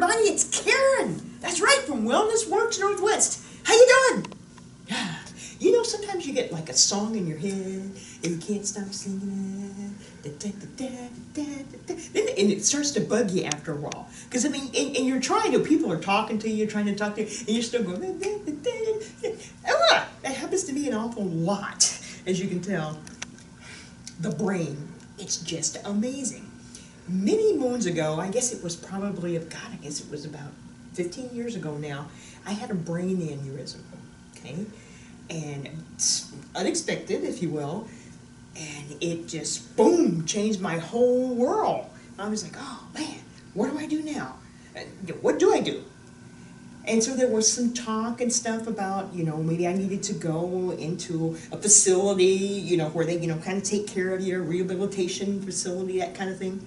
everybody, it's Karen. That's right, from Wellness Works Northwest. How you doing? You know, sometimes you get like a song in your head and you can't stop singing it. And it starts to bug you after a while. Because, I mean, and you're trying to, people are talking to you, trying to talk to you, and you're still going, that happens to me an awful lot, as you can tell. The brain, it's just amazing. Many moons ago, I guess it was probably, I guess it was about 15 years ago now, I had a brain aneurysm, okay? And it's unexpected, if you will, and it just, boom, changed my whole world. I was like, oh man, what do I do now? What do I do? And so there was some talk and stuff about, you know, maybe I needed to go into a facility, you know, where they, you know, kind of take care of you, a rehabilitation facility, that kind of thing.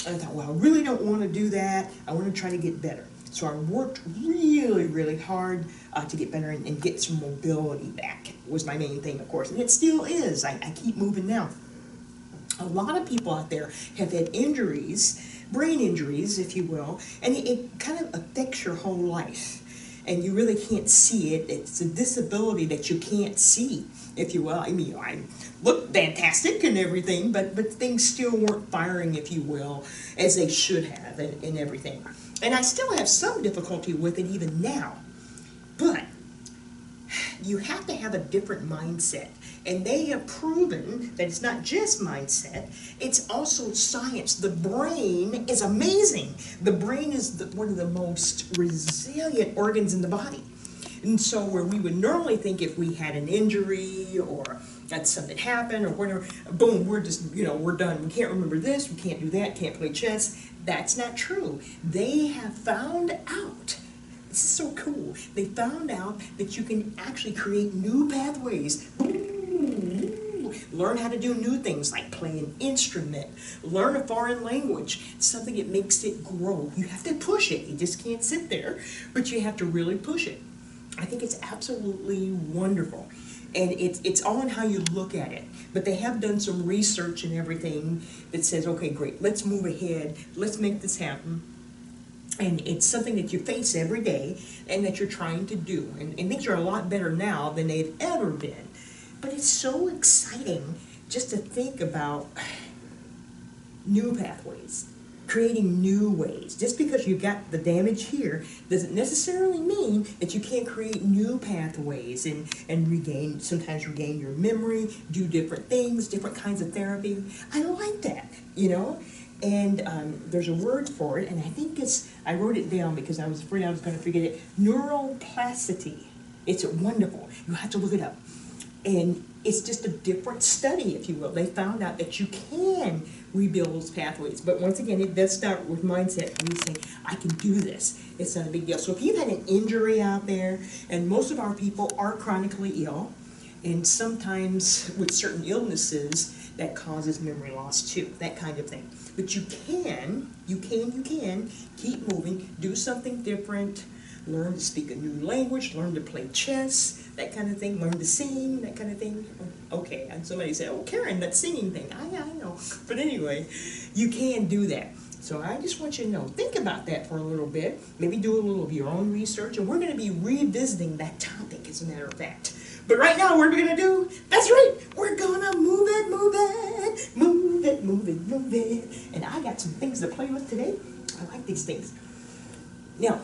And I thought, well, I really don't want to do that. I want to try to get better. So I worked really, really hard to get better and get some mobility back. Was my main thing, of course, and it still is. I keep moving now. A lot of people out there have had injuries, brain injuries, if you will, and it kind of affects your whole life. And you really can't see it. It's a disability that you can't see, if you will. I mean, I look fantastic and everything, but things still weren't firing, if you will, as they should have and everything. And I still have some difficulty with it even now. But you have to have a different mindset. And they have proven that it's not just mindset, it's also science. The brain is amazing. The brain is one of the most resilient organs in the body. And so where we would normally think if we had an injury or that something happened or whatever, boom, we're just, you know, we're done. We can't remember this, we can't do that, can't play chess. That's not true. They have found out, this is so cool, they found out that you can actually create new pathways. Learn how to do new things like play an instrument, learn a foreign language, something that makes it grow. You have to push it. You just can't sit there, but you have to really push it. I think it's absolutely wonderful. And it's all in how you look at it. But they have done some research and everything that says, okay, great, let's move ahead, let's make this happen. And it's something that you face every day and that you're trying to do. And things are a lot better now than they've ever been. But it's so exciting just to think about new pathways, creating new ways. Just because you got the damage here doesn't necessarily mean that you can't create new pathways and sometimes regain your memory, do different things, different kinds of therapy. I like that, you know? And there's a word for it, and I think I wrote it down because I was afraid I was going to forget it. Neuroplasticity. It's wonderful. You have to look it up. And it's just a different study, if you will. They found out that you can rebuild those pathways. But once again, it does start with mindset. When you say, I can do this, it's not a big deal. So if you've had an injury out there, and most of our people are chronically ill, and sometimes with certain illnesses, that causes memory loss too, that kind of thing. But you can keep moving, do something different, learn to speak a new language, learn to play chess, that kind of thing, learn to sing, that kind of thing. Okay, and somebody said, oh, Karen, that singing thing, I know. But anyway, you can do that. So I just want you to know, think about that for a little bit, maybe do a little of your own research, and we're going to be revisiting that topic, as a matter of fact. But right now, what are we going to do? That's right, we're going to move it, move it, move it, move it, move it. And I got some things to play with today. I like these things. Now,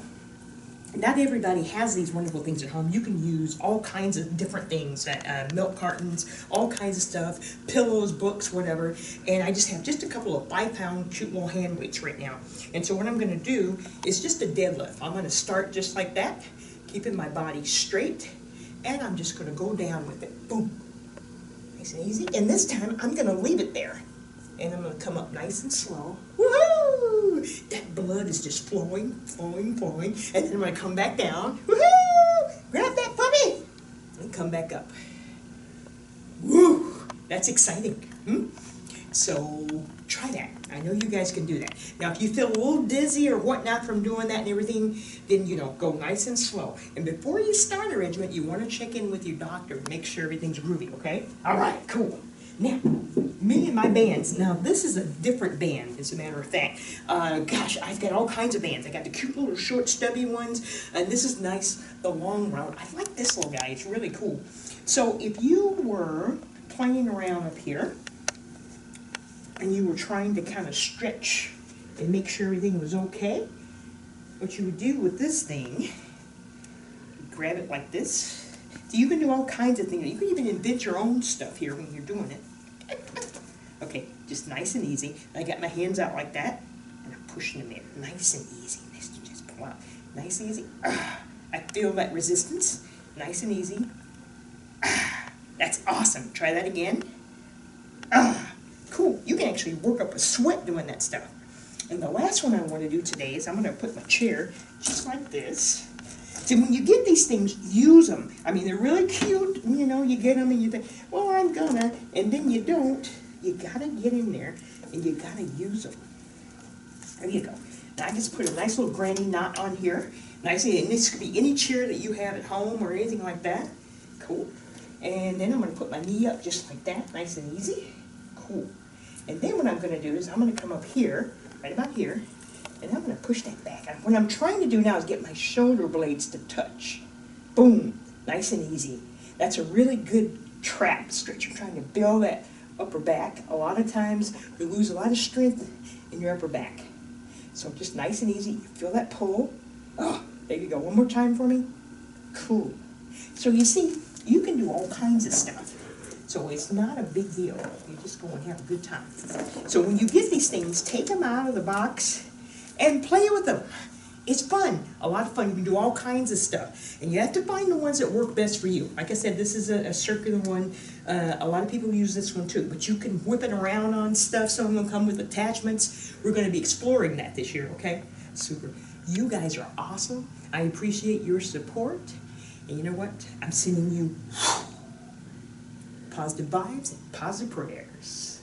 not everybody has these wonderful things at home. You can use all kinds of different things, milk cartons, all kinds of stuff, pillows, books, whatever. And I just have just a couple of 5-pound cute little hand weights right now. And so what I'm going to do is just a deadlift. I'm going to start just like that, keeping my body straight, and I'm just going to go down with it. Boom. Nice and easy. And this time I'm going to leave it there. And I'm going to come up nice and slow. Woohoo! That blood is just flowing, flowing, flowing. And then I'm going to come back down. Woohoo! Grab that puppy! And come back up. Woo! That's exciting. So try that. I know you guys can do that. Now, if you feel a little dizzy or whatnot from doing that and everything, then, you know, go nice and slow. And before you start a regimen, you want to check in with your doctor and make sure everything's groovy, okay? All right, cool. Now, me and my bands. Now, this is a different band, as a matter of fact. Gosh, I've got all kinds of bands. I got the cute little short, stubby ones, and this is nice, the long round. I like this little guy. It's really cool. So, if you were playing around up here, and you were trying to kind of stretch and make sure everything was okay, what you would do with this thing, grab it like this. So you can do all kinds of things. You can even invent your own stuff here when you're doing it. Okay, just nice and easy. I got my hands out like that, and I'm pushing them in. Nice and easy. Nice to just pull out. Nice and easy. I feel that resistance. Nice and easy. That's awesome. Try that again. Cool. You can actually work up a sweat doing that stuff. And the last one I want to do today is I'm going to put my chair just like this. So when you get these things, use them. I mean, they're really cute. You know, you get them and you think, well, I'm gonna, and then you don't. You gotta get in there and you gotta use them. There you go. Now I just put a nice little granny knot on here. Nicely, and this could be any chair that you have at home or anything like that. Cool. And then I'm gonna put my knee up just like that, nice and easy. Cool. And then what I'm gonna do is I'm gonna come up here, right about here, and I'm gonna push that back. And what I'm trying to do now is get my shoulder blades to touch. Boom, nice and easy. That's a really good trap stretch. I'm trying to build that upper back. A lot of times you lose a lot of strength in your upper back. So just nice and easy. You feel that pull. Oh, there you go. One more time for me. Cool. So you see, you can do all kinds of stuff. So it's not a big deal. You just go and have a good time. So when you get these things, take them out of the box and play with them. It's fun, a lot of fun. You can do all kinds of stuff. And you have to find the ones that work best for you. Like I said, this is a circular one. A lot of people use this one too. But you can whip it around on stuff. Some of them come with attachments. We're going to be exploring that this year, okay? Super. You guys are awesome. I appreciate your support. And you know what? I'm sending you positive vibes and positive prayers.